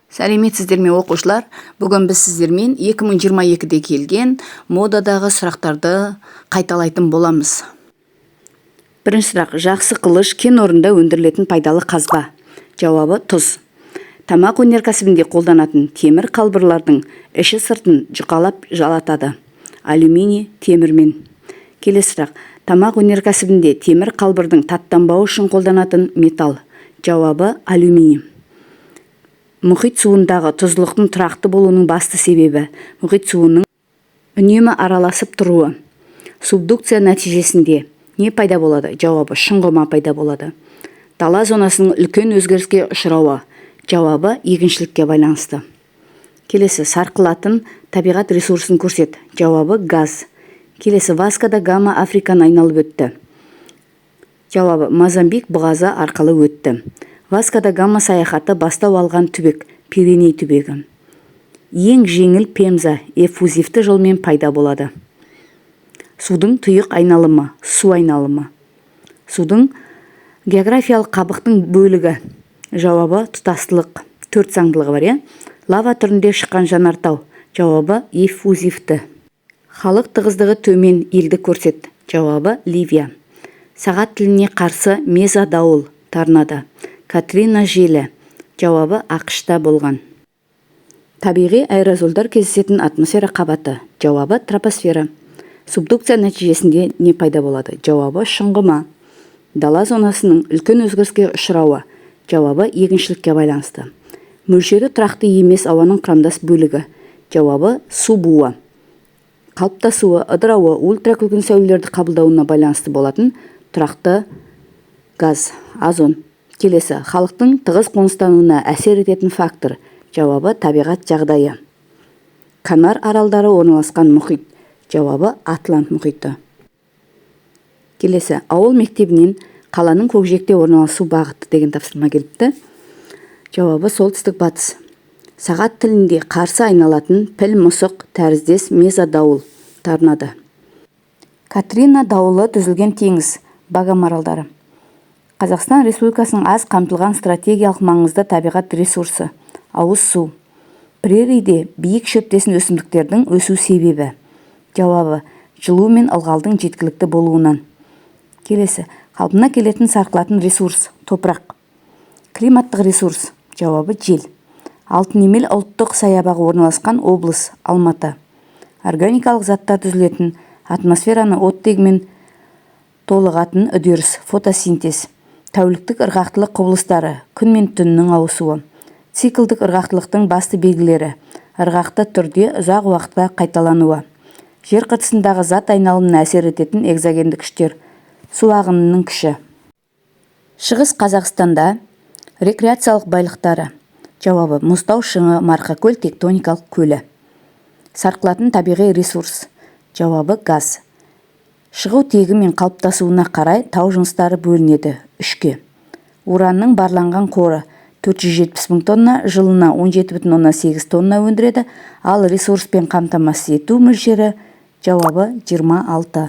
Сәлеметсіздер ме оқушылар? Бүгін біз сіздермен 2022-де келген модадағы сұрақтарды қайталайтын боламыз. Бірінші сұрақ: жақсы қылыш кен орнында өндірілетін пайдалы қазба? Жауабы: тұз. Тамақ өнеркәсібінде қолданатын темір қалбырлардың іші сыртын жұқалап жалатады. Алюминий темірмен. Келесі сұрақ: тамақ өнеркәсібінде темір қалбырдың таттанбауы үшін қолданатын металл? Жауабы: алюминий. Мұхит суындағы тұздылықтың тұрақты болуының басты себебі мұхит суының үнемі араласып тұруы. Субдукция нәтижесінде не пайда болады? Жауабы: шұңғыма пайда болады. Дала зонасының үлкен өзгеріске ұшырауы? Жауабы: егіншілікке байланысты. Келесі: сарқылатын табиғат ресурсын көрсет. Жауабы: газ. Келесі: Васко да Гама Африканы айналып өтті. Жауабы: Мозамбик бұғазы арқылы өтті. Васко да Гама саяхаты бастау алған түбек Пиреней түбегі. Ең жеңіл пемза эффузивті жолмен пайда болады. Судың тұйық айналымы, су айналымы. Судың географиялық қабықтың бөлігі? Жауабы: тұтастылық. Төрт заңдылығы бар, Лава түрінде шыққан жанартау? Жауабы: эффузивті. Халық тығыздығы төмен елді көрсет? Жауабы: Ливия. Сағат тіліне қарсы мезодауыл? Торнадо. Катрина желі? Жауабы: ақшта болған. Табиғи аэрозолдар кездесетін атмосфера қабаты? Жауабы: тропосфера. Субдукция нәтижесінде не пайда болады? Жауабы: шұңғыма. Дала зонасының үлкен өзгеріске ұшырауы? Жауабы: егіншілікке байланысты. Мөлшері тұрақты емес ауаның құрамдас бөлігі? Жауабы: су буы. Қалыптасуы, ыдырауы ультракүлгін сәулелерді қабылдауына байланысты болатын тұрақты газ, озон. Келесі: халықтың тығыз қоныстануына әсер ететін фактор? Жауабы: табиғат жағдайы. Канар аралдары орналасқан мұхит? Жауабы: Атлант мұхиты. Келесі: ауыл мектебінен қаланың көкжиекте орналасу бағыты деген тапсырма келіпті. Жауабы: солтүстік батыс. Сағат тілінде қарсы айналатын піл мұсық тәріздес мезодауыл? Торнадо. Катрина дауылы түзілген теңіз? Багам аралдары. Қазақстан Республикасының аз қамтылған стратегиялық маңызды табиғат ресурсы? Ауыз су. Прерийде биік шөптесін өсімдіктердің өсу себебі? Жауабы: жылу мен ылғалдың жеткілікті болуынан. Келесі: қалпына келетін сарқылатын ресурс? Топырақ. Климаттық ресурс? Жауабы: жел. Алтын емел ұлттық саябағы орналасқан облыс? Алматы. Органикалық заттар түзілетін, атмосфераны оттегімен толығатын үдеріс? Фотосинтез. Тәуліктік ырғақтылық құбылыстары? Күн мен түннің ауысуы. Циклдік ырғақтылықтың басты белгілері? Ырғақты түрде ұзақ уақытқа қайталануы. Жер қыртысындағы зат айналымына әсер ететін экзогендік күштер? Су ағынының күші. Шығыс Қазақстанда рекреациялық байлықтары? Жауабы: Мұзтау шыңы, Марқакөл тектоникалық көлі. Сарқылатын табиғи ресурс? Жауабы: газ. Шығу тегі мен қалыптасуына қарай тау жыныстары бөлінеді? Үшке. Уранның барланған қоры 470 мың тонна, жылына 17,8 тонна өндіреді, ал ресурспен қамтамасыз ету мөлшері? Жауабы: 26.